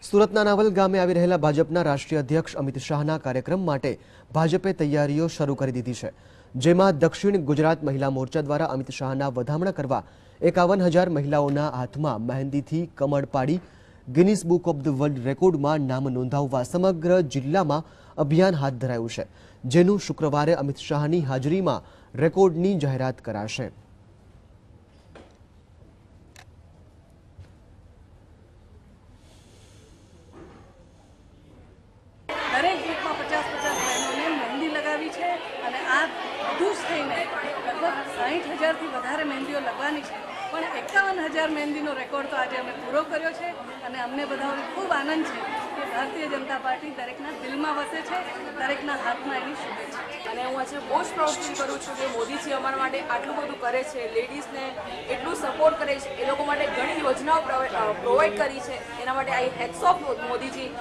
સુરતના નાવલ ગામે આવી રહેલા ભાજપના રાષ્ટ્રીય અધ્યક્ષ અમિત શાહના કાર્યક્રમ માટે ભાજપે તૈયારીઓ શરૂ કરી દીધી છે, જેમાં દક્ષિણ ગુજરાત મહિલા મોરચા દ્વારા અમિત શાહના વધામણા કરવા 51,000 મહિલાઓના હાથમાં મહેંદીથી કમળ પાડી Guinness book of the world રેકોર્ડમાં નામ નોંધાવવા સમગ્ર જિલ્લામાં અભિયાન હાથ ધરાયું છે, જેનું શુક્રવારે અમિત શાહની હાજરીમાં રેકોર્ડની જાહેરાત કરાશે। દરેક ગ્રુપમાં 50-50 બહેનોને મહેંદી લગાવી છે અને આ બધું જ થઈને લગભગ 60,000થી વધારે મહેંદીઓ લગવાની છે, પણ 51,000 મહેંદીનો રેકોર્ડ તો આજે અમે પૂરો કર્યો છે અને અમને બધાને ખૂબ આનંદ છે કે ભારતીય જનતા પાર્ટી દરેકના દિલમાં વસે છે, દરેકના હાથમાં એની શુભેચ્છા છે। અને હું આજે બહુ જ પ્રાઉડ ફીલ કરું છું કે મોદીજી અમારા માટે આટલું બધું કરે છે, લેડીઝને એટલું સપોર્ટ કરે છે, એ લોકો માટે ઘણી યોજનાઓ પ્રોવાઈડ કરી છે, એના માટે આઈ હેટ્સ ઓફ મોદીજી।